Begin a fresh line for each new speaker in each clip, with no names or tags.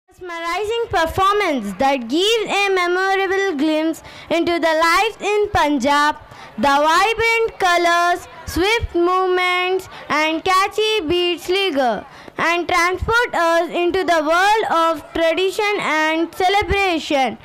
Mesmerizing performance that gives a memorable glimpse into the life in Punjab. The vibrant colors, swift movements and catchy beats linger and transport us into the world of tradition and celebration.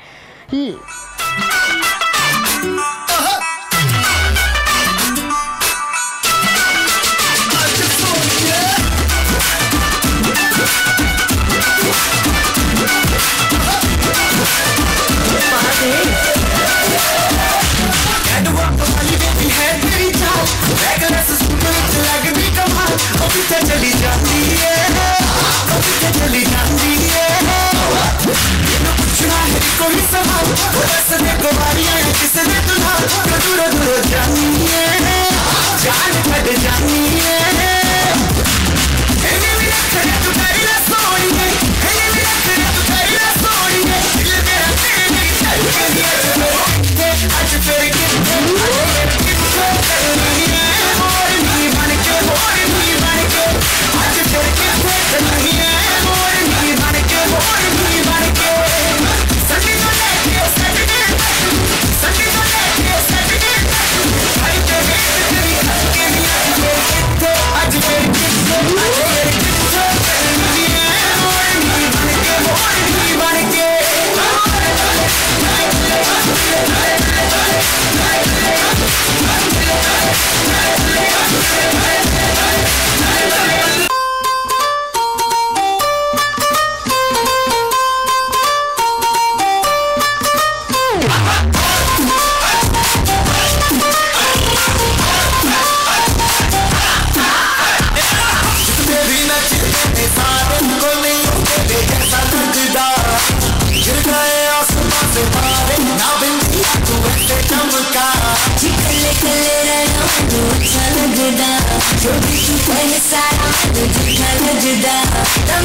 चली जाती है पूछना है कोई सवाल दसने को बारियां किसने तुझा दूर दूर जानी है जान कट जानी है तू तेरी सोनी है तू तेरी सोनी है दिल मेरा तेरी आज तेरे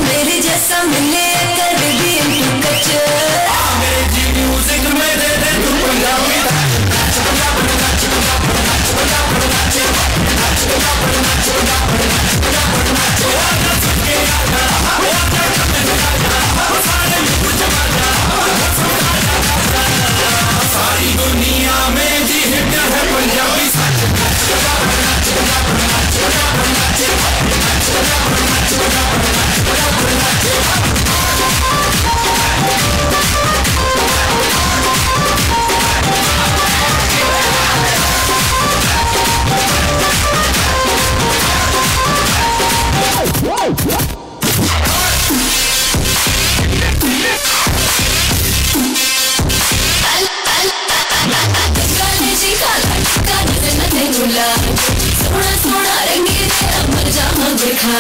मेरे जैसा मिले कर भी कच मेरे जी म्यूजिक में दे दे तू पंजाबी सारी दुनिया में जी हिट है पंजाबी सोना सोना रंगे अमर जहां देखा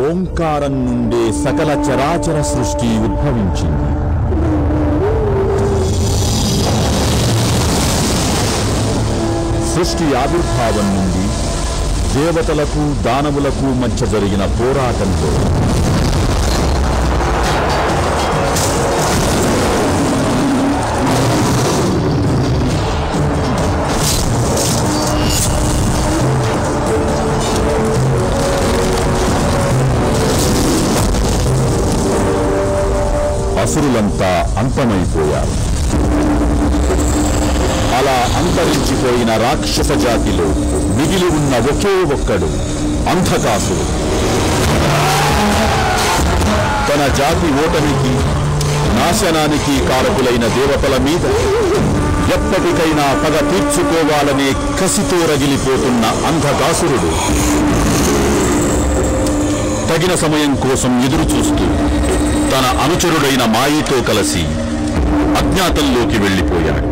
ఓంకారం నుండే సకల చరాచర సృష్టి ఉద్భవించింది. సృష్టి ఆవిర్భావం నుండి దేవతలకు దానవులకు మధ్య జరిగిన పోరాటంలో అసురులంతా అంతమైపోయారు. అలా అంతరించిపోయిన రాక్షస జాతిలో మిగిలి ఉన్న ఒకే ఒక్కడు అంధకాసురుడు. తన జాతి ఓటమికి నాశనానికి కారకులైన దేవతల మీద ఎప్పటికైనా పగ తీర్చుకోవాలనే కసితో రగిలిపోతున్న అంధకాసురుడు తగిన సమయం కోసం ఎదురు చూస్తూ తన అనుచరుడైన మాయతో కలిసి అజ్ఞాతంలోకి వెళ్ళిపోయాడు.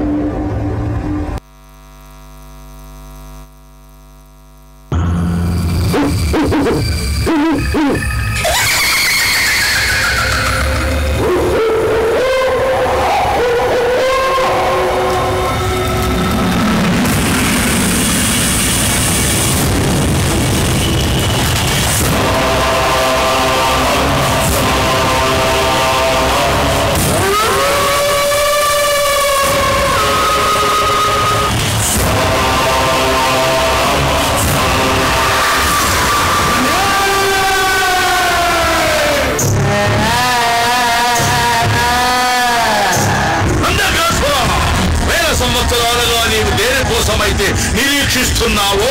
నిరీక్షిస్తున్నావో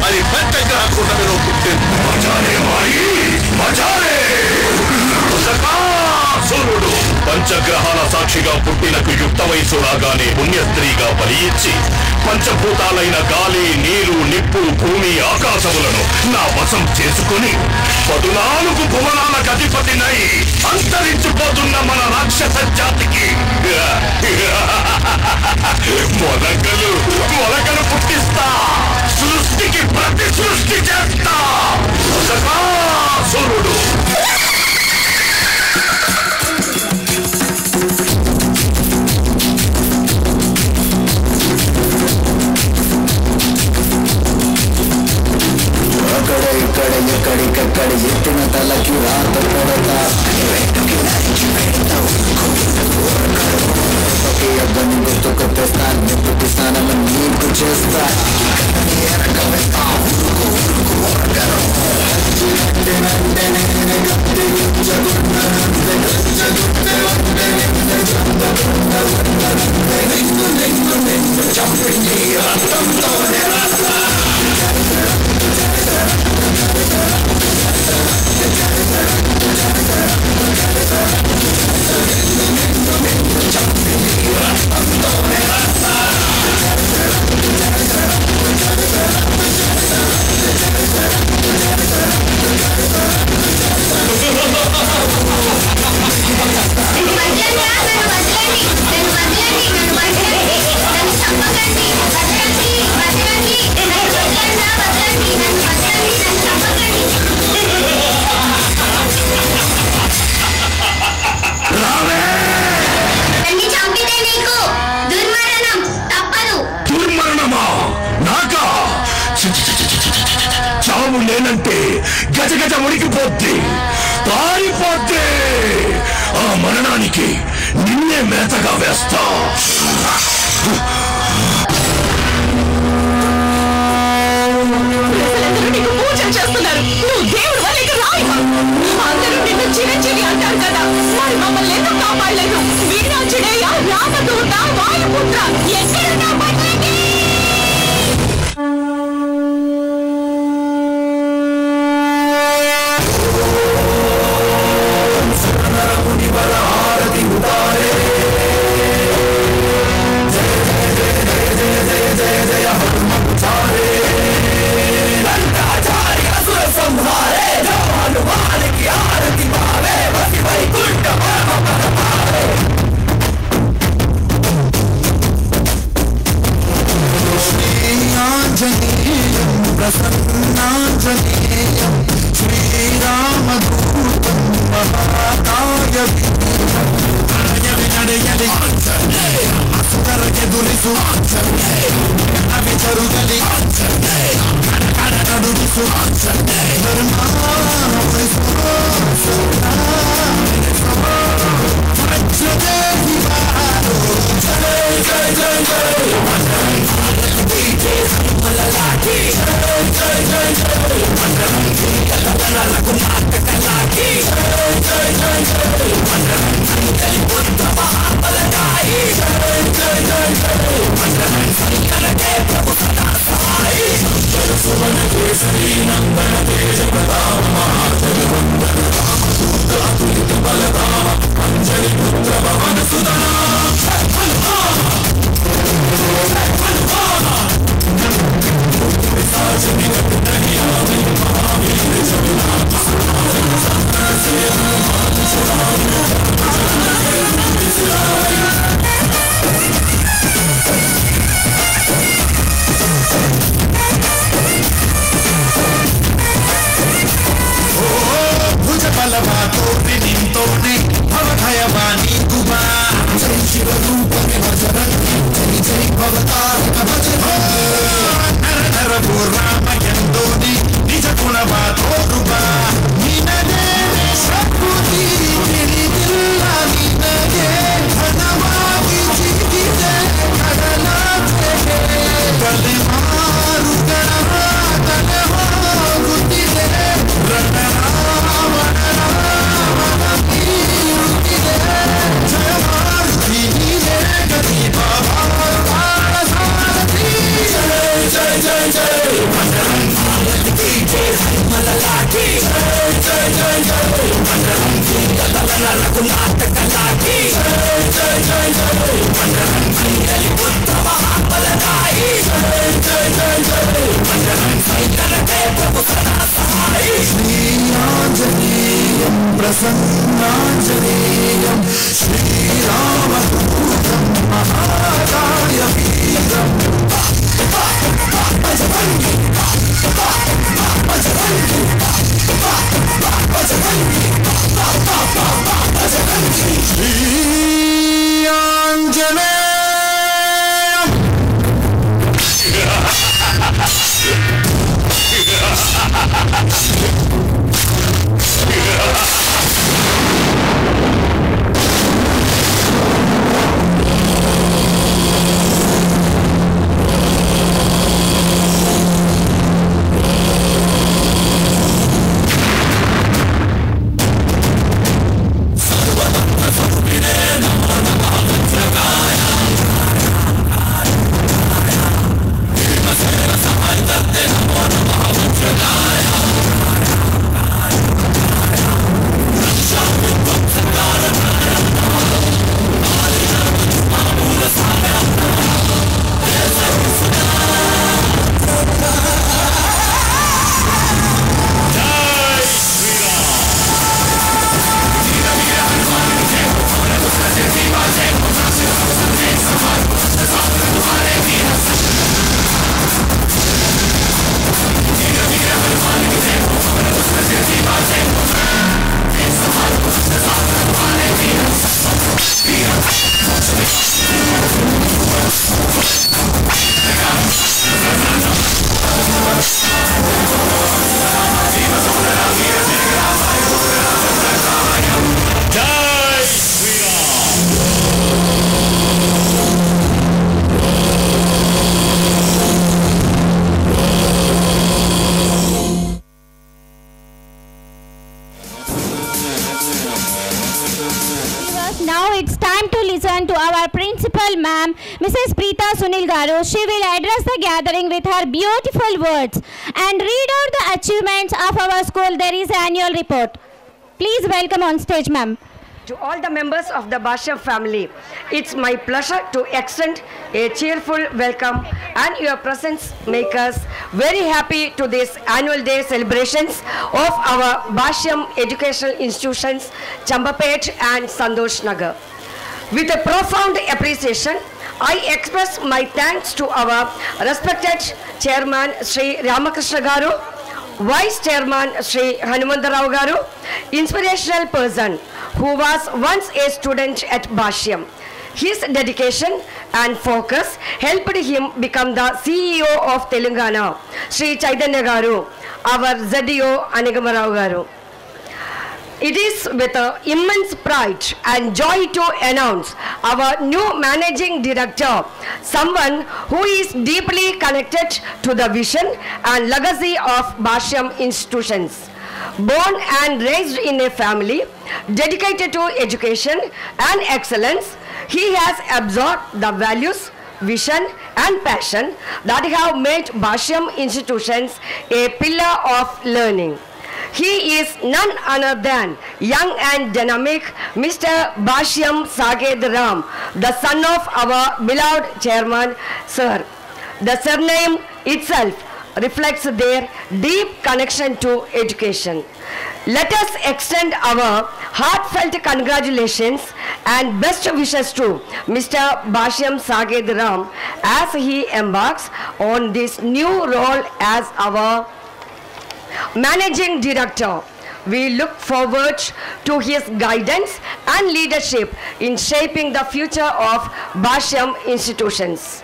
అది పంచగ్రహ కూటమిలో పుట్టింది. సూర్యుడు పంచగ్రహాల సాక్షిగా పుట్టినకు యుక్త వయసు రాగానే పుణ్యస్త్రీగా బలి ఇచ్చి పంచభూతాలైన గాలి, నీరు, నిప్పు, భూమి, ఆకాశములను నా వశం చేసుకుని 14 భువనాలకు అధిపతినై అంతరించిపోతున్న మన రాక్షస జాతికి మొలకలు పుట్టిస్తా, సృష్టికి ప్రతి సృష్టి చేస్తా. సూర్యుడు
ఎక్కడికెక్కడి ఎత్తిన తలకి రాత పెడతా, అబ్బని గుర్తుకు తెస్తా, నిప్పుకి స్నానం నీకు చేస్తా. చావు లేనంటే గజగజ ఉడికిపోద్ది, పారిపోద్ది. ఆ మరణానికి నిన్నే మేతగా వేస్తా. పూజలు చేస్తున్నారు, నువ్వు దేవుడు వాళ్ళకి రాయి. అందరూ నిన్ను చిరంజీవి అంటారు కదా, మరి మమ్మల్ని ఎందుకు కాపాడలేదు? వీరాజుడేయ, రామదూత, వాయుపుత్ర ఎక్కడున్నా పట్టండి. ప్రసన్నాంజనేయం శ్రీరామదూతం మహాకాయ అసురగెదురిసు అవి చరుగలి నడుసు జై जय शिव रूप में बजरंगी जय जय भवतारिक बजरंगी नर नर वो राम यंदोनी निज गुण बातोरुबा निनगे शक्ति ತಿಳಿದಿಲ್ಲ ನಿನಗೆ ಘನವಾಗಿ ಜಿಗಿದೆ ಕಡಲಾಚೆಗೆ ಬಲೆ ಮಾರುಗಳ ತಲೆ ಹೋಗುತ್ತಿದೆ ರಣರಾವಣ ರಾವಣ ತೀರುತ್ತಿದೆ ಜಯ ಮಾರುತಿ ನೀನೇ ಗತಿ ಬಾಬಾ ಸಾರಥಿ ಜಯ ಜಯ ಜಯ ಜಯ ಬಜರಂಗಿ ಜಯ ಮಲಲಾಟಿ ಜಯ ಜಯ ಜಯ ಜಯ ಬಜರಂಗಿ ರಘುನಾಥ ಕಲಾಟಿ ಜಯ ಜಯ ಜಯ ಜಯ ಬಜರಂಗಿ ಉತ್ತಮ ಬಲದಾಯಿ ಜಯ ಜಯ ಜಯ ಜಯ ಬಜರಂಗಿ ಜನತೆ ಪ್ರಭು ಸದಾ ಸಹಾಯಿ ಶ್ರೀರಾಂಜನೇಯಂ ಪ್ರಸನ್ನಾಂಜನೇಯಂ ಶ್ರೀರಾಮದೂತಂ ಮಹಾಕಾಯ Veeram Bajrangi Bajrangi Bajrangi Bajrangi Shri
To our principal ma'am, Mrs. Preeta Sunil Garu. She will address the gathering with her beautiful words and read out the achievements of our school. There is annual report. Please welcome on stage, ma'am.
To all the members of the Basham family, it's my pleasure to extend a cheerful welcome, and your presence make us very happy to this annual day celebrations of our Basham educational institutions, Chambapet and Santosh Nagar. With a profound appreciation, I express my thanks to our respected Chairman Sri Ramakrishna Garu, Vice Chairman Sri Hanumantarao Garu, inspirational person who was once a student at Basham. His dedication and focus helped him become the CEO of Telangana, Sri Chaitanya Garu, our ZDO Anigamarao Garu. It is with immense pride and joy to announce our new managing director, someone who is deeply connected to the vision and legacy of Basham institutions. Born and raised in a family dedicated to education and excellence, he has absorbed the values, vision and passion that have made Basham institutions a pillar of learning. He is none other than young and dynamic Mr. Basham Saged Ram, the son of our beloved chairman, sir. The surname itself reflects their deep connection to education. Let us extend our heartfelt congratulations and best wishes to Mr. Basham Saged Ram as he embarks on this new role as our Managing Director. We look forward to his guidance and leadership in shaping the future of Bhashyam institutions.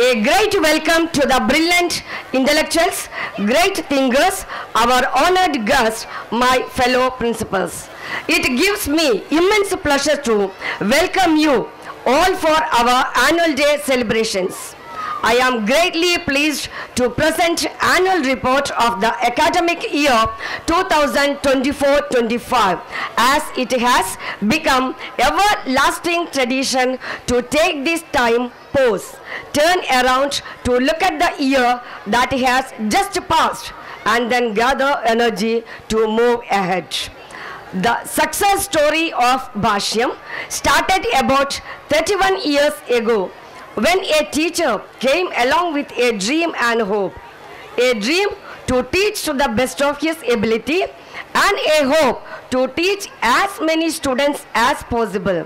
A great welcome to the brilliant intellectuals, great thinkers, our honored guests, my fellow principals. It gives me immense pleasure to welcome you all for our annual day celebrations. I am greatly pleased to present annual report of the academic year 2024-25, as it has become everlasting tradition to take this time pause, turn around to look at the year that has just passed and then gather energy to move ahead. The success story of Bhashyam started about 31 years ago, when a teacher came along with a dream and hope. A dream to teach to the best of his ability and a hope to teach as many students as possible.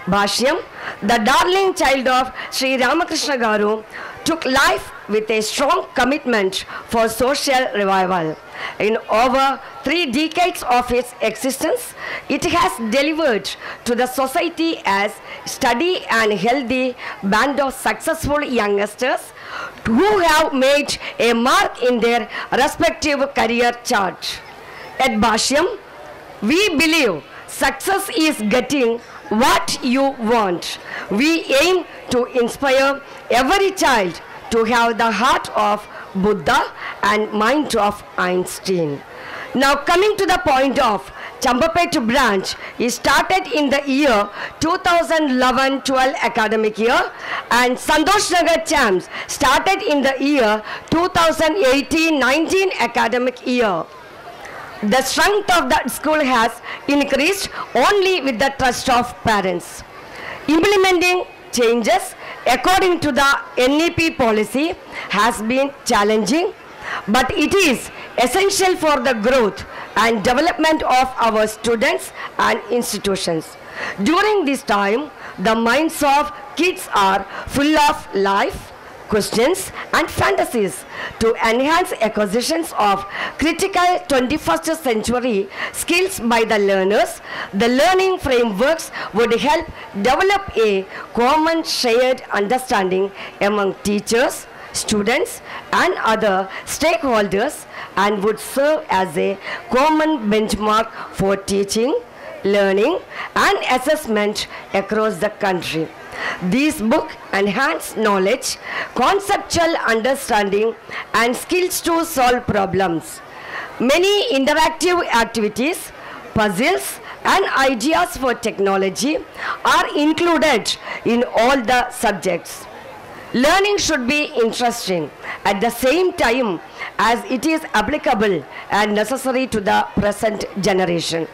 Bhashyam, the darling child of Sri Ramakrishna Garu, took life with a strong commitment for social revival. In over 3 decades of its existence, it has delivered to the society as steady and healthy band of successful youngsters who have made a mark in their respective career chart. At Bhashyam, we believe success is getting what you want. We aim to inspire every child to have the heart of Buddha and mind of Einstein. Now coming to the point of Chambapet branch is started in the year 2011-12 academic year, and Santosh Nagar Champs started in the year 2018-19 academic year. The strength of the school has increased only with the trust of parents. Implementing changes according to the NEP policy has been challenging, but it is essential for the growth and development of our students and institutions. During this time, the minds of kids are full of life, questions and fantasies to enhance acquisitions of critical 21st century skills by the learners. The learning frameworks would help develop a common shared understanding among teachers, students and other stakeholders, and would serve as a common benchmark for teaching, learning and assessment across the country. This book enhances knowledge, conceptual understanding and skills to solve problems. Many interactive activities, puzzles and ideas for technology are included in all the subjects. Learning should be interesting at the same time as it is applicable and necessary to the present generation.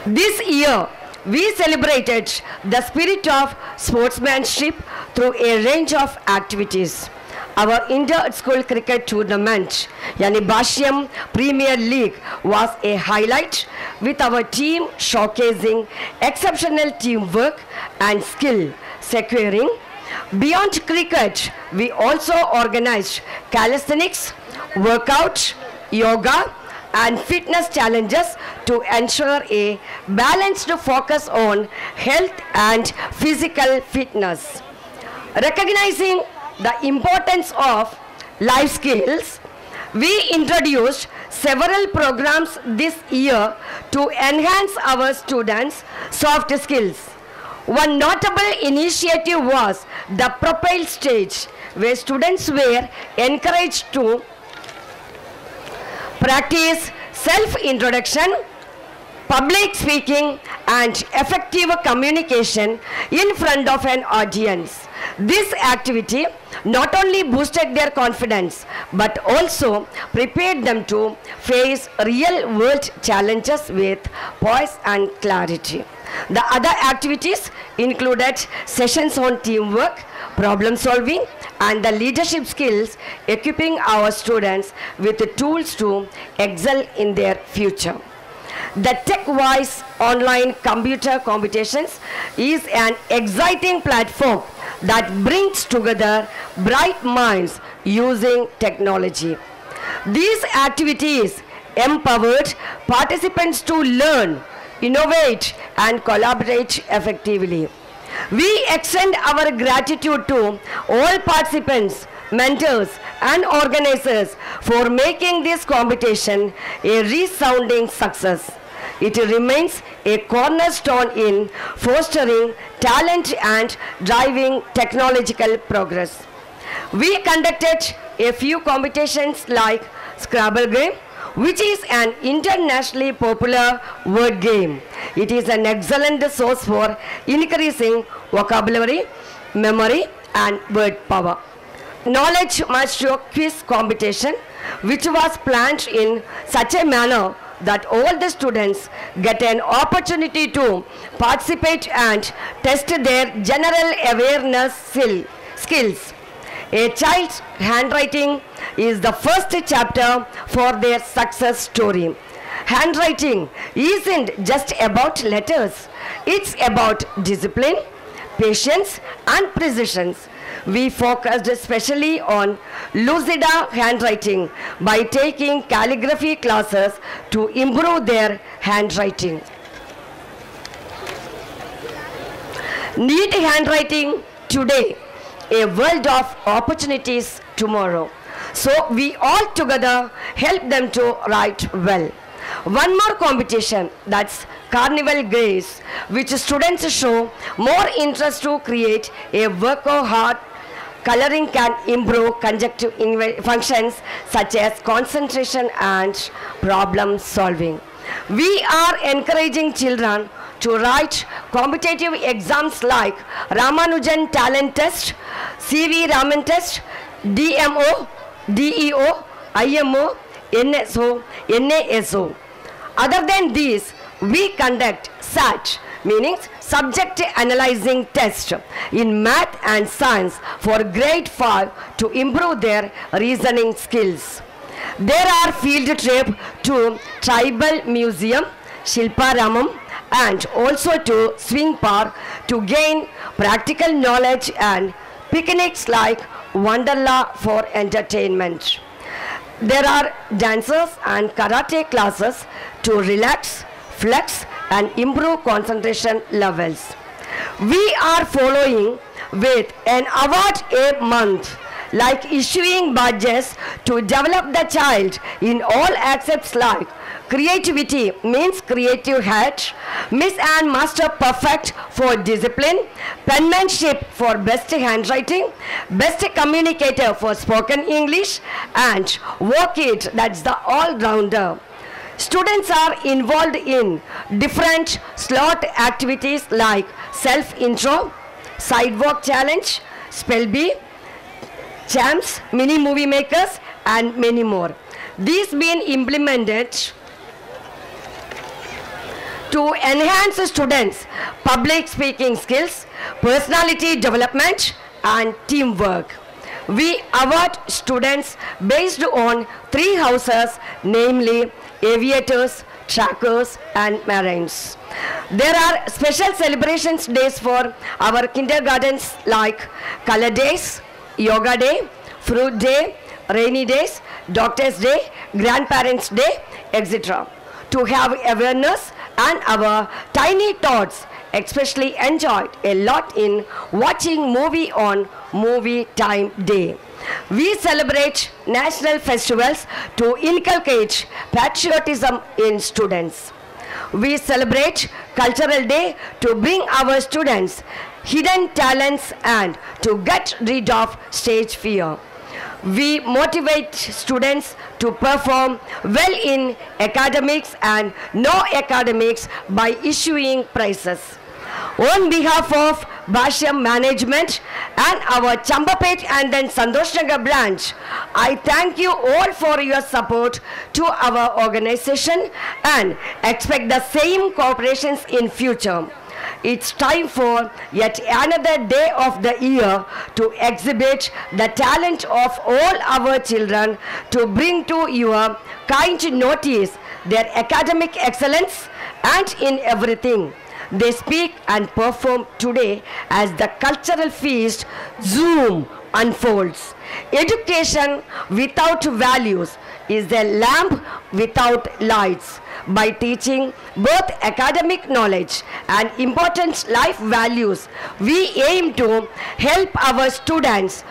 This year, we celebrated the spirit of sportsmanship through a range of activities. Our inter-school cricket tournament, Yani Bhashyam Premier League, was a highlight, with our team showcasing exceptional teamwork and skill, securing. Beyond cricket, we also organized calisthenics, workout, yoga and fitness challenges to ensure a balanced focus on health and physical fitness. Recognizing the importance of life skills, we introduced several programs this year to enhance our students' soft skills. One notable initiative was the Propel Stage, where students were encouraged to practice self-introduction, public speaking and effective communication in front of an audience. This activity not only boosted their confidence but also prepared them to face real-world challenges with poise and clarity. The other activities included sessions on teamwork, problem solving and the leadership skills, equipping our students with the tools to excel in their future. The TechWise online computer competitions is an exciting platform that brings together bright minds using technology. These activities empowered participants to learn, innovate, and collaborate effectively. We extend our gratitude to all participants, mentors, and organizers for making this competition a resounding success. It remains a cornerstone in fostering talent and driving technological progress. We conducted a few competitions like Scrabble game, which is an internationally popular word game. It is an excellent source for increasing vocabulary, memory, and word power. Knowledge Master quiz competition, which was planned in such a manner that all the students get an opportunity to participate and test their general awareness skills. A child's handwriting is the first chapter for their success story. Handwriting isn't just about letters, it's about discipline, patience, and precision. We focused especially on Lucida handwriting by taking calligraphy classes to improve their handwriting. Neat handwriting today, a world of opportunities tomorrow. So we all together help them to write well. One more competition, that's Carnival Grace, which students show more interest to create a work of art. Coloring can improve conjunctive functions such as concentration and problem solving. We are encouraging children to write competitive exams like Ramanujan Talent Test, CV Raman Test, DMO, DEO, IMO, NSO, NASO. Other than these, we conduct SAT, meaning Subject Analyzing Test, in math and science for grade 5 to improve their reasoning skills. There are field trips to Tribal Museum, Shilpa Ramam, and also to Swing Park to gain practical knowledge, and picnics like Wonderla for entertainment. There are dances and karate classes to relax, flex, and improve concentration levels. We are following with an award a month, like issuing badges to develop the child in all aspects like creativity means creative head, Miss and Master Perfect for discipline, penmanship for best handwriting, best communicator for spoken English, and work it, that's the all-rounder. Students are involved in different slot activities like self-intro, sidewalk challenge, spell bee, champs, mini movie makers, and many more. These being implemented to enhance students' public speaking skills, personality development, and teamwork. We award students based on 3 houses, namely aviators, trackers, and marines. There are special celebrations days for our kindergartens like Color Days, Yoga Day, Fruit Day, Rainy Days, Doctor's Day, Grandparents' Day, etc. To have awareness, and our tiny tots especially enjoyed a lot in watching movie on Movie Time Day. We celebrate national festivals to inculcate patriotism in students. We celebrate Cultural Day to bring our students hidden talents and to get rid of stage fear. We motivate students to perform well in academics and no academics by issuing prizes. On behalf of Bhashyam Management and our Chambapet and then Santosh Nagar branch, I thank you all for your support to our organization and expect the same cooperations in future. It's time for yet another day of the year to exhibit the talent of all our children, to bring to your kind notice their academic excellence and in everything. They speak and perform today as the cultural feast Zoom unfolds. Education without values is a lamp without lights. By teaching both academic knowledge and important life values, we aim to help our students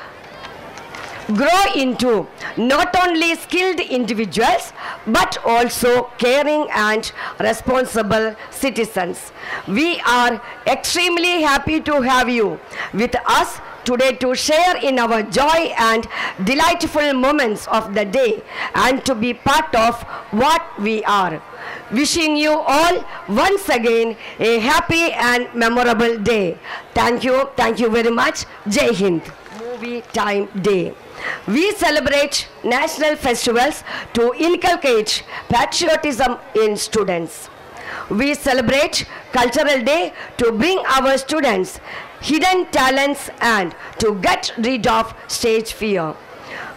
grow into not only skilled individuals but also caring and responsible citizens. We are extremely happy to have you with us today to share in our joy and delightful moments of the day and to be part of what we are. Wishing you all once again a happy and memorable day. Thank you very much. Jai Hind. Movie Time Day. We celebrate national festivals to inculcate patriotism in students. We celebrate Cultural Day to bring our students hidden talents and to get rid of stage fear.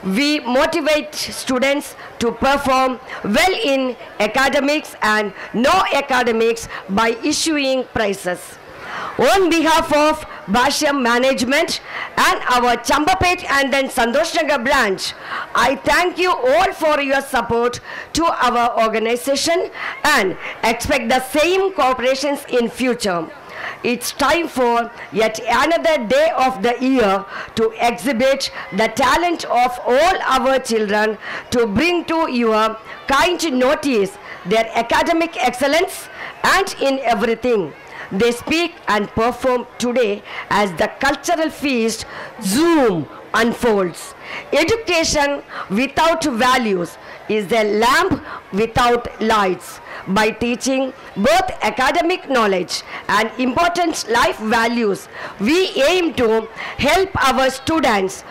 We motivate students to perform well in academics and no academics by issuing prizes. On behalf of Bhashyam Management and our Chambapet and then Santoshnagar branch, I thank you all for your support to our organization and expect the same cooperations in future. It's time for yet another day of the year to exhibit the talent of all our children to bring to your kind notice their academic excellence and in everything. They speak and perform today as the cultural feast Zoom unfolds. Education without values is a lamp without lights. By teaching both academic knowledge and important life values, we aim to help our students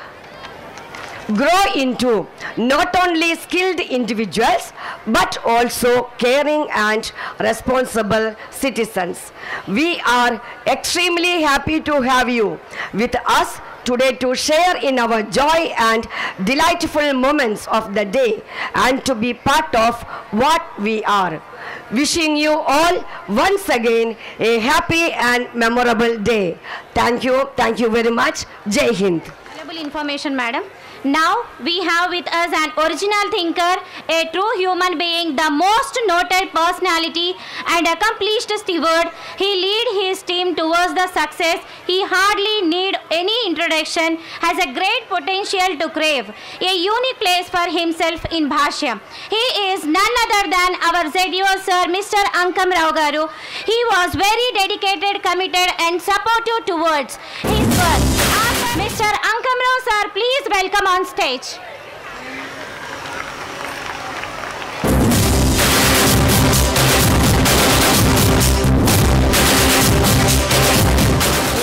grow into not only skilled individuals but also caring and responsible citizens. We are extremely happy to have you with us today to share in our joy and delightful moments of the day and to be part of what we are. Wishing you all once again a happy and memorable day. Thank you very much. Jai Hind.
Valuable information, madam. Now we have with us an original thinker, a true human being, the most noted personality and accomplished steward. He lead his team towards the success. He hardly need any introduction, has a great potential to crave a unique place for himself in Bhashyam. He is none other than our ZDO sir, Mr. Ankam Rao Garu. He was very dedicated, committed and supportive towards his work. Mr. Ankam Rao sir, please welcome on stage.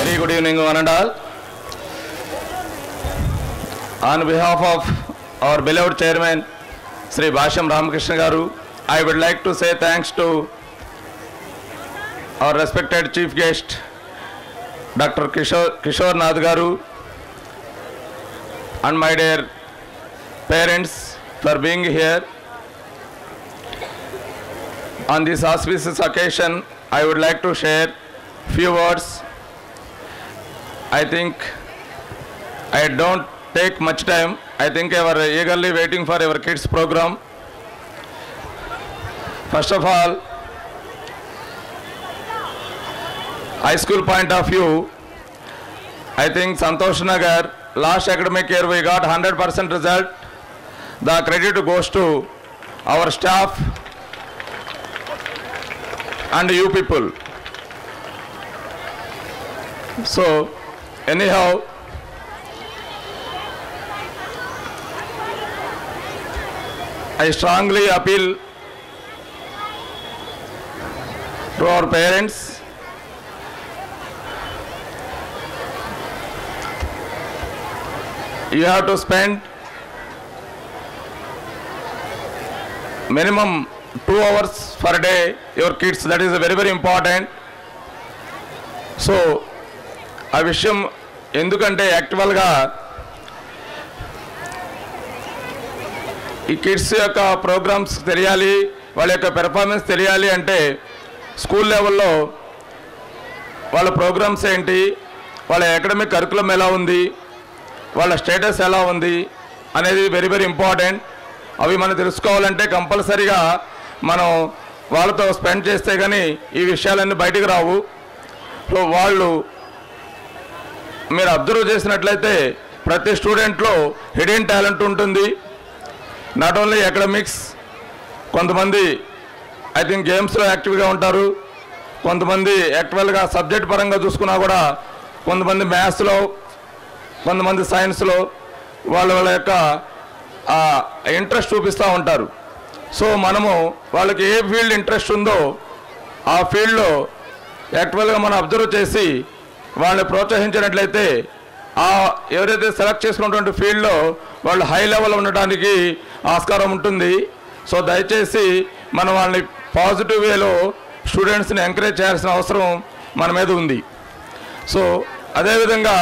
Very good evening, one and all. On behalf of our beloved chairman, Sri Bhashyam Ramakrishna Garu, I would like to say thanks to our respected chief guest, Dr. Kishore Nath Garu, and my dear parents for being here. On this auspicious occasion, I would like to share few words. I think I don't take much time. I think you are eagerly waiting for our kids program. First of all, high school point of view, I think Santoshnagar, last academic year we got 100% result. The credit goes to our staff and you people. So anyhow, I strongly appeal to our parents you have to spend minimum 2 hours per day your kids. That is very, very important. So I wish you ఎందుకంటే యాక్చువల్గా ఈ kids యొక్క programmes తెలియాలి, వాళ్ళ యొక్క performance తెలియాలి అంటే school లెవెల్లో వాళ్ళ ప్రోగ్రామ్స్ ఏంటి, వాళ్ళ అకాడమిక్ కరికులం ఎలా ఉంది, వాళ్ళ స్టేటస్ ఎలా ఉంది అనేది వెరీ వెరీ ఇంపార్టెంట్. అవి మనం తెలుసుకోవాలంటే కంపల్సరీగా మనం వాళ్ళతో స్పెండ్ చేస్తే కానీ ఈ విషయాలన్నీ బయటికి రావు. సో వాళ్ళు మీరు అబ్జర్వ్ చేసినట్లయితే ప్రతి స్టూడెంట్లో హిడెన్ టాలెంట్ ఉంటుంది. నాట్ ఓన్లీ అకాడమిక్స్, కొంతమంది ఐ థింక్ గేమ్స్లో యాక్టివ్గా ఉంటారు, కొంతమంది యాక్చువల్గా సబ్జెక్ట్ పరంగా చూసుకున్నా కూడా కొంతమంది మ్యాథ్స్లో, కొంతమంది సైన్స్లో వాళ్ళ యొక్క ఇంట్రెస్ట్ చూపిస్తూ ఉంటారు. సో మనము వాళ్ళకి ఏ ఫీల్డ్ ఇంట్రెస్ట్ ఉందో ఆ ఫీల్డ్లో యాక్చువల్గా మనం అబ్జర్వ్ చేసి వాళ్ళని ప్రోత్సహించినట్లయితే ఎవరైతే సెలెక్ట్ చేసుకున్నటువంటి ఫీల్డ్లో వాళ్ళు హై లెవెల్ ఉండడానికి ఆస్కారం ఉంటుంది. సో దయచేసి మనం వాళ్ళని పాజిటివ్ వేలో స్టూడెంట్స్ని ఎంకరేజ్ చేయాల్సిన అవసరం మన మీద ఉంది. సో అదేవిధంగా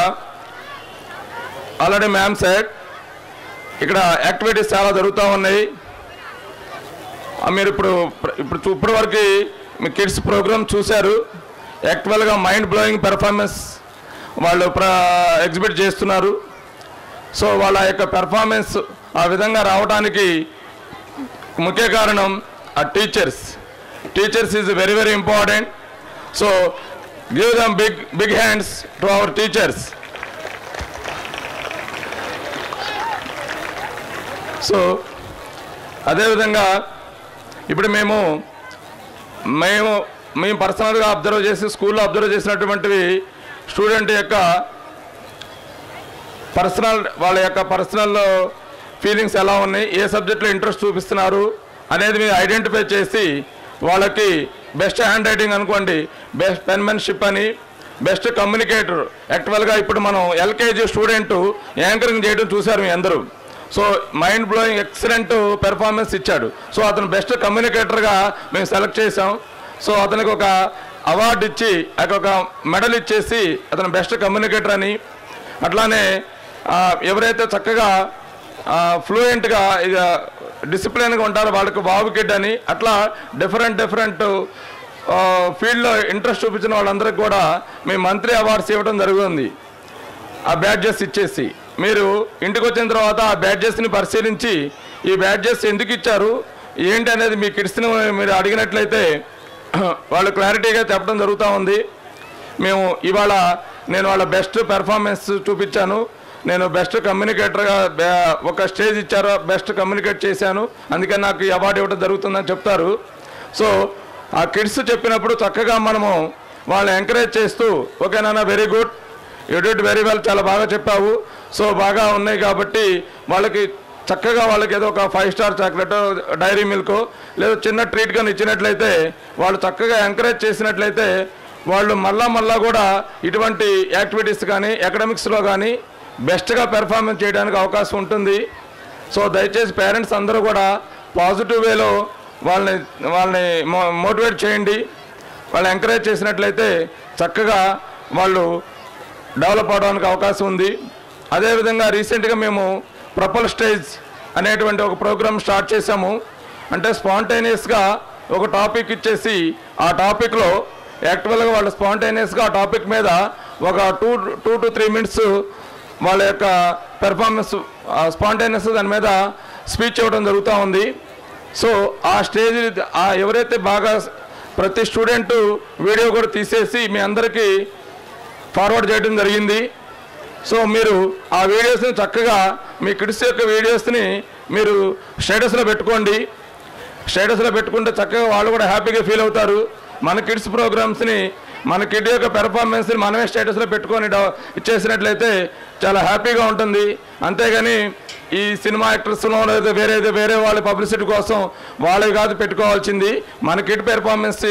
ఆల్రెడీ మ్యామ్ సెడ్ ఇక్కడ యాక్టివిటీస్ చాలా జరుగుతూ ఉన్నాయి. మీరు ఇప్పటి వరకు మీ కిడ్స్ ప్రోగ్రామ్ చూశారు. యాక్చువల్గా మైండ్ బ్లోయింగ్ పెర్ఫార్మెన్స్ వాళ్ళు ఎగ్జిబిట్ చేస్తున్నారు. సో వాళ్ళ యొక్క పెర్ఫార్మెన్స్ ఆ విధంగా రావడానికి ముఖ్య కారణం ఆ teachers is very very important. So give them big hands to our teachers. So అదేవిధంగా ఇప్పుడు మేము పర్సనల్గా అబ్జర్వ్ చేసి స్కూల్లో అబ్జర్వ్ చేసినటువంటివి స్టూడెంట్ యొక్క వాళ్ళ యొక్క పర్సనల్ ఫీలింగ్స్ ఎలా ఉన్నాయి, ఏ సబ్జెక్ట్లో ఇంట్రెస్ట్ చూపిస్తున్నారు అనేది మీరు ఐడెంటిఫై చేసి వాళ్ళకి బెస్ట్ హ్యాండ్ రైటింగ్ అనుకోండి, బెస్ట్ పెన్మెన్షిప్ అని, బెస్ట్ కమ్యూనికేటర్. యాక్చువల్గా ఇప్పుడు మనం ఎల్కేజీ స్టూడెంట్ యాంకరింగ్ చేయడం చూశారు మీ అందరూ. So mind blowing excellent performance ఇచ్చాడు. సో అతను బెస్ట్ కమ్యూనికేటర్గా మేము సెలెక్ట్ చేసాం. సో అతనికి ఒక అవార్డు ఇచ్చి ఒక మెడల్ ఇచ్చేసి అతను బెస్ట్ కమ్యూనికేటర్ అని. అట్లానే ఎవరైతే చక్కగా ఫ్లూయెంట్గా ఇక డిసిప్లిన్గా ఉంటారో వాళ్ళకి బాబు కిడ్ అని, అట్లా డిఫరెంట్ ఫీల్డ్లో ఇంట్రెస్ట్ చూపించిన వాళ్ళందరికీ కూడా మేము మంత్రి అవార్డ్స్ ఇవ్వడం జరుగుతుంది. ఆ బ్యాడ్జెస్ ఇచ్చేసి మీరు ఇంటికి వచ్చిన తర్వాత ఆ బ్యాడ్జెస్ని పరిశీలించి ఈ బ్యాడ్జెస్ ఎందుకు ఇచ్చారు ఏంటి అనేది మీ కిడ్స్ని మీరు అడిగినట్లయితే వాళ్ళు క్లారిటీగా చెప్పడం జరుగుతూ ఉంది. నేను వాళ్ళ బెస్ట్ పెర్ఫార్మెన్స్ చూపించాను, నేను బెస్ట్ కమ్యూనికేటర్గా ఒక స్టేజ్ ఇచ్చారు, బెస్ట్ కమ్యూనికేట్ చేశాను, అందుకని నాకు ఈ అవార్డు ఇవ్వడం జరుగుతుందని చెప్తారు. సో ఆ కిడ్స్ చెప్పినప్పుడు చక్కగా మనము వాళ్ళని ఎంకరేజ్ చేస్తూ ఓకే నాన్న very good, you did very well, చాలా బాగా చెప్పావు, సో బాగా ఉన్నాయి కాబట్టి వాళ్ళకి చక్కగా వాళ్ళకి ఏదో ఒక 5 స్టార్ చాక్లెట్, డైరీ మిల్క్ లేదా చిన్న ట్రీట్ కానీ ఇచ్చినట్లయితే వాళ్ళు చక్కగా ఎంకరేజ్ చేసినట్లయితే వాళ్ళు మళ్ళా కూడా ఇటువంటి యాక్టివిటీస్ కానీ అకాడమిక్స్లో కానీ బెస్ట్గా పెర్ఫార్మెన్స్ చేయడానికి అవకాశం ఉంటుంది. సో దయచేసి పేరెంట్స్ అందరూ కూడా పాజిటివ్ వేలో వాళ్ళని మోటివేట్ చేయండి. వాళ్ళు ఎంకరేజ్ చేసినట్లయితే చక్కగా వాళ్ళు డెవలప్ అవడానికి అవకాశం ఉంది. అదేవిధంగా రీసెంట్గా మేము ప్రపల్ స్టేజ్ అనేటువంటి ఒక ప్రోగ్రామ్ స్టార్ట్ చేశాము. అంటే స్పాంటేనియస్గా ఒక టాపిక్ ఇచ్చేసి ఆ టాపిక్లో యాక్చువల్గా వాళ్ళు స్పాంటేనియస్గా ఆ టాపిక్ మీద ఒక 2 to 3 minutes వాళ్ళ యొక్క పెర్ఫార్మెన్స్ స్పాంటేనియస్ దాని మీద స్పీచ్ ఇవ్వడం జరుగుతూ ఉంది. సో ఆ స్టేజ్ ఎవరైతే బాగా ప్రతి స్టూడెంటు వీడియో కూడా తీసేసి మీ అందరికీ ఫార్వర్డ్ చేయడం జరిగింది. సో మీరు ఆ వీడియోస్ని చక్కగా మీ కిడ్స్ యొక్క వీడియోస్ని మీరు స్టేటస్లో పెట్టుకోండి. స్టేటస్లో పెట్టుకుంటే చక్కగా వాళ్ళు కూడా హ్యాపీగా ఫీల్ అవుతారు. మన కిడ్స్ ప్రోగ్రామ్స్ని మన కిడ్ యొక్క పెర్ఫార్మెన్స్ని మనమే స్టేటస్లో పెట్టుకొని ఇచ్చేసినట్లయితే చాలా హ్యాపీగా ఉంటుంది. అంతేగాని ఈ సినిమా యాక్టర్స్లో లేదా వేరే వాళ్ళ పబ్లిసిటీ కోసం వాళ్ళవి కాదు పెట్టుకోవాల్సింది. మన కిడ్ పెర్ఫార్మెన్స్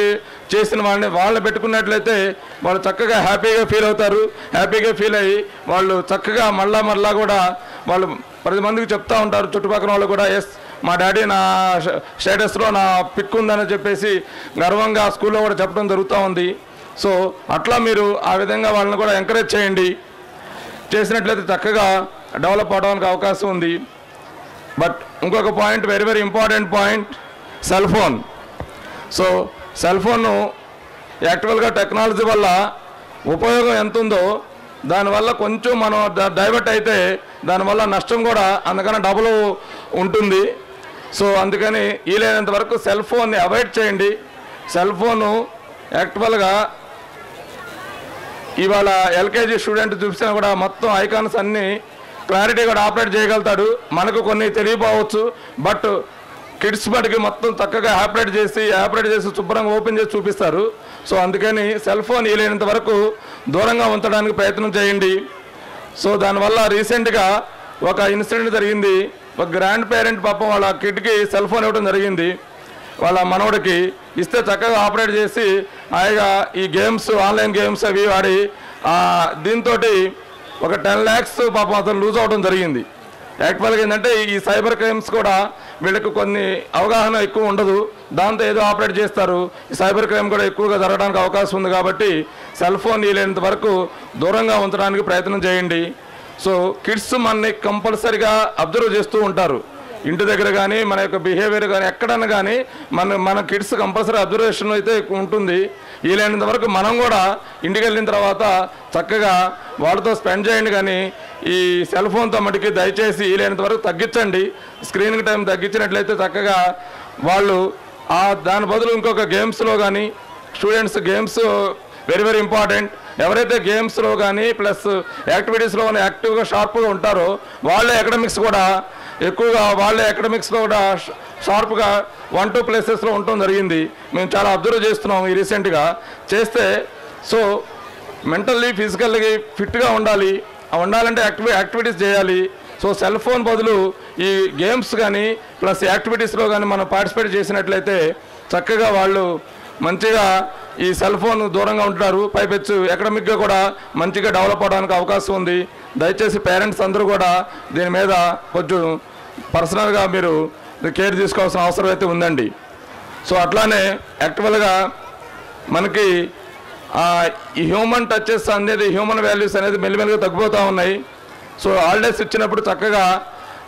చేసిన వాళ్ళని పెట్టుకున్నట్లయితే వాళ్ళు చక్కగా హ్యాపీగా ఫీల్ అవుతారు. హ్యాపీగా ఫీల్ అయ్యి వాళ్ళు చక్కగా మళ్ళా కూడా వాళ్ళు 10 మందికి చెప్తూ ఉంటారు. చుట్టుపక్కల వాళ్ళు కూడా ఎస్ మా డాడీ నా స్టేటస్లో నా పిక్ ఉందని చెప్పేసి గర్వంగా స్కూల్లో కూడా చెప్పడం జరుగుతూ ఉంది. సో అట్లా మీరు ఆ విధంగా వాళ్ళని కూడా ఎంకరేజ్ చేయండి. చేసినట్లయితే చక్కగా డెవలప్ అవడానికి అవకాశం ఉంది. బట్ ఇంకొక point, very very important point, cell phone. So cell phone యాక్చువల్గా టెక్నాలజీ వల్ల ఉపయోగం ఎంత ఉందో దానివల్ల కొంచెం మనం డైవర్ట్ అయితే దానివల్ల నష్టం కూడా అందుకని డబుల్ ఉంటుంది. సో అందుకని వీలైనంత వరకు సెల్ ఫోన్ని అవాయిడ్ చేయండి. సెల్ ఫోను యాక్చువల్గా ఇవాళ ఎల్కేజీ స్టూడెంట్ చూపినా కూడా మొత్తం ఐకాన్స్ అన్నీ క్లారిటీ కూడా ఆపరేట్ చేయగలుగుతాడు. మనకు కొన్ని తెలియపోవచ్చు, బట్ కిడ్స్ బడికి మొత్తం చక్కగా ఆపరేట్ చేసి శుభ్రంగా ఓపెన్ చేసి చూపిస్తారు. సో అందుకని సెల్ ఫోన్ వీలైనంత వరకు దూరంగా ఉంచడానికి ప్రయత్నం చేయండి. సో దానివల్ల రీసెంట్గా ఒక ఇన్సిడెంట్ జరిగింది. ఒక గ్రాండ్ పేరెంట్ పాపం వాళ్ళ కిడ్కి సెల్ ఫోన్ ఇవ్వడం జరిగింది. వాళ్ళ మనవడికి ఇస్తే చక్కగా ఆపరేట్ చేసి హాయిగా ఈ గేమ్స్ ఆన్లైన్ గేమ్స్ అవి ఆడి దీంతో ఒక 10 lakhs పాపం అతను లూజ్ అవడం జరిగింది. యాక్చువల్గా ఏంటంటే ఈ సైబర్ క్రైమ్స్ కూడా వీళ్ళకి కొన్ని అవగాహన ఎక్కువ ఉండదు, దాంతో ఏదో ఆపరేట్ చేస్తారు. ఈ సైబర్ క్రైమ్ కూడా ఎక్కువగా జరగడానికి అవకాశం ఉంది. కాబట్టి సెల్ ఫోన్ వీలైనంత వరకు దూరంగా ఉంచడానికి ప్రయత్నం చేయండి. సో కిడ్స్ మనని కంపల్సరీగా అబ్జర్వ్ చేస్తూ ఉంటారు. ఇంటి దగ్గర కానీ మన యొక్క బిహేవియర్ కానీ ఎక్కడన్నా కానీ మన కిడ్స్ కంపల్సరీ అబ్జర్వేషన్ అయితే ఉంటుంది. వీలైనంత వరకు మనం కూడా ఇంటికి వెళ్ళిన తర్వాత చక్కగా వాళ్ళతో స్పెండ్ చేయండి. కానీ ఈ సెల్ ఫోన్తో మటుకి దయచేసి వీలైనంత వరకు తగ్గించండి. స్క్రీనింగ్ టైం తగ్గించినట్లయితే చక్కగా వాళ్ళు దాని బదులు ఇంకొక గేమ్స్లో కానీ students games very very important. ఎవరైతే గేమ్స్లో కానీ ప్లస్ యాక్టివిటీస్లో కానీ యాక్టివ్గా షార్ప్గా ఉంటారో వాళ్ళే అకాడమిక్స్లో కూడా షార్ప్గా 1-2 ప్లేసెస్లో ఉండటం జరిగింది. మేము చాలా అబ్జర్వ్ చేస్తున్నాం ఈ రీసెంట్గా చేస్తే. సో మెంటల్లీ ఫిజికల్లీ ఫిట్గా ఉండాలంటే యాక్టివిటీస్ చేయాలి. సో సెల్ ఫోన్ బదులు ఈ గేమ్స్ కానీ ప్లస్ యాక్టివిటీస్లో కానీ మనం పార్టిసిపేట్ చేసినట్లయితే చక్కగా వాళ్ళు మంచిగా ఈ సెల్ ఫోన్ దూరంగా ఉంటారు. పైపెచ్చు అకాడమిక్గా కూడా మంచిగా డెవలప్ అవడానికి అవకాశం ఉంది. దయచేసి పేరెంట్స్ అందరూ కూడా దీని మీద కొంచెం పర్సనల్గా మీరు కేర్ తీసుకోవాల్సిన అవసరం అయితే ఉందండి. సో అట్లానే యాక్చువల్గా మనకి ఈ హ్యూమన్ టచెస్ అనేది హ్యూమన్ వాల్యూస్ అనేది మెల్లిమెల్లిగా తగ్గిపోతూ ఉన్నాయి. సో హాలిడేస్ ఇచ్చినప్పుడు చక్కగా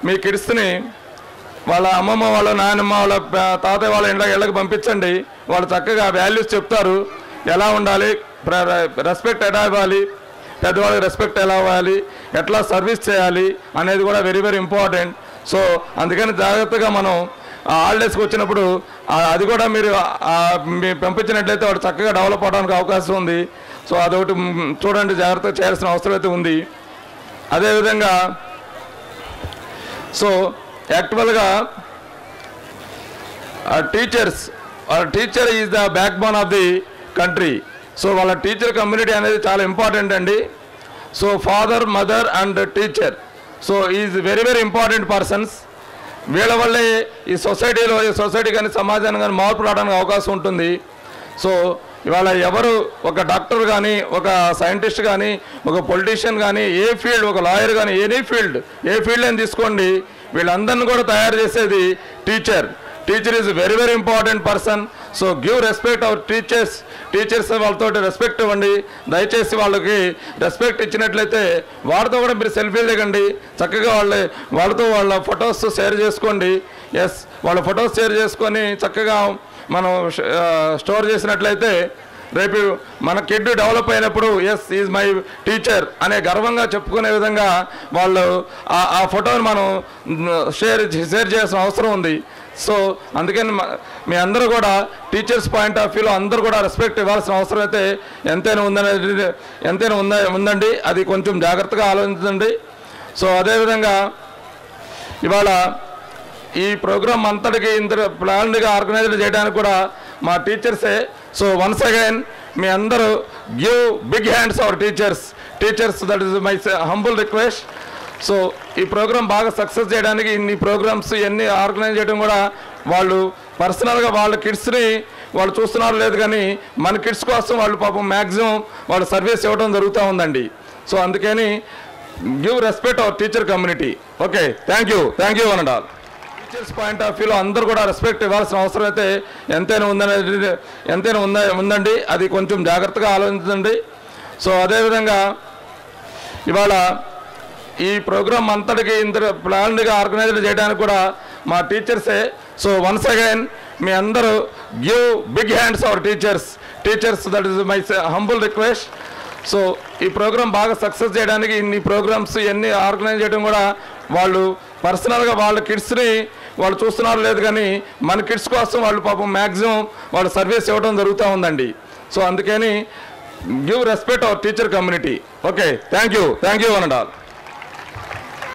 మీ కిడ్స్ని వాళ్ళ అమ్మమ్మ వాళ్ళ నాయనమ్మ వాళ్ళ తాతయ్య వాళ్ళ ఇళ్ళకి పంపించండి. వాళ్ళు చక్కగా వాల్యూస్ చెప్తారు, ఎలా ఉండాలి, రెస్పెక్ట్ ఎలా ఇవ్వాలి, పెద్దవాళ్ళకి రెస్పెక్ట్ ఎలా ఇవ్వాలి, ఎట్లా సర్వీస్ చేయాలి అనేది కూడా వెరీ వెరీ ఇంపార్టెంట్. సో అందుకని జాగ్రత్తగా మనం హాలిడేస్కి వచ్చినప్పుడు అది కూడా మీరు పంపించినట్లయితే వాడు చక్కగా డెవలప్ అవడానికి అవకాశం ఉంది. సో అదొకటి చూడండి, జాగ్రత్తగా చేయాల్సిన అవసరం అయితే ఉంది. అదేవిధంగా సో యాక్చువల్గా teacher is the back bone of the country. So వాళ్ళ టీచర్ కమ్యూనిటీ అనేది చాలా ఇంపార్టెంట్ అండి. So father, mother and teacher so is very very important persons. వీళ్ళ వల్లే ఈ సొసైటీ కానీ సమాజాన్ని కానీ మార్పు రావడానికి అవకాశం ఉంటుంది. సో ఇవాళ ఎవరు ఒక డాక్టర్ కానీ ఒక సైంటిస్ట్ కానీ ఒక పొలిటీషియన్ కానీ ఏ ఫీల్డ్, ఒక లాయర్ కానీ ఏ ఫీల్డ్ అని తీసుకోండి, వీళ్ళందరినీ కూడా తయారు చేసేది teacher. Teacher is very very important person. So give respect hour teachers వాళ్ళతో రెస్పెక్ట్ ఇవ్వండి. దయచేసి వాళ్ళకి రెస్పెక్ట్ ఇచ్చినట్లయితే వాళ్ళతో కూడా మీరు సెల్ఫీలు దిగండి. చక్కగా వాళ్ళతో వాళ్ళ ఫొటోస్ షేర్ చేసుకోండి. ఎస్, వాళ్ళ ఫొటోస్ షేర్ చేసుకొని చక్కగా మనం స్టోర్ చేసినట్లయితే రేపు మన కిడ్ డెవలప్ అయినప్పుడు ఎస్ ఈజ్ మై టీచర్ అనే గర్వంగా చెప్పుకునే విధంగా వాళ్ళు ఆ ఫోటోని మనం షేర్ చేయాల్సిన అవసరం ఉంది. సో అందుకని మీ అందరూ కూడా టీచర్స్ పాయింట్ ఆఫ్ వ్యూలో అందరూ కూడా రెస్పెక్ట్ ఇవ్వాల్సిన అవసరం అయితే ఎంతైనా ఉందండి. అది కొంచెం జాగ్రత్తగా ఆలోచించండి. సో అదేవిధంగా ఇవాళ ఈ ప్రోగ్రామ్ అంతటికి ఇంత ప్లాన్డ్గా ఆర్గనైజ్ చేయడానికి కూడా మా టీచర్సే. సో వన్స్ అగైన్ మీ అందరూ give big hands our teachers that is my humble request. So ఈ ప్రోగ్రామ్ బాగా సక్సెస్ చేయడానికి ఇన్ని ప్రోగ్రామ్స్ ఇవన్నీ ఆర్గనైజ్ చేయడం కూడా వాళ్ళు పర్సనల్గా వాళ్ళ కిడ్స్ని వాళ్ళు చూస్తున్నారు లేదు, కానీ మన కిడ్స్ కోసం వాళ్ళు పాపం మ్యాక్సిమం వాళ్ళు సర్వీస్ ఇవ్వడం జరుగుతూ ఉందండి. సో అందుకని give respect hour teacher community. Okay, thank you one and all. Teachers point of వ్యూలో అందరూ కూడా రెస్పెక్ట్ ఇవ్వాల్సిన అవసరం అయితే ఎంతైనా ఉందండి. అది కొంచెం జాగ్రత్తగా ఆలోచించండి. సో అదేవిధంగా ఇవాళ ఈ ప్రోగ్రామ్ అంతటికి ఇంత ప్లాన్డ్గా ఆర్గనైజ్ చేయడానికి కూడా మా టీచర్సే. సో వన్స్ అగైన్ మీ అందరూ give big hands our teachers that is my humble request. So ఈ ప్రోగ్రామ్ బాగా సక్సెస్ చేయడానికి ఇన్ని ప్రోగ్రామ్స్ ఇవన్నీ ఆర్గనైజ్ చేయడం కూడా వాళ్ళు పర్సనల్గా వాళ్ళ కిడ్స్ని వాళ్ళు చూస్తున్నారు లేదు కానీ మన కిడ్స్ కోసం వాళ్ళు పాపం మ్యాక్సిమం వాళ్ళు సర్వీస్ ఇవ్వడం జరుగుతూ ఉందండి. సో అందుకని give respect hour teacher community. Okay, thank you one and all.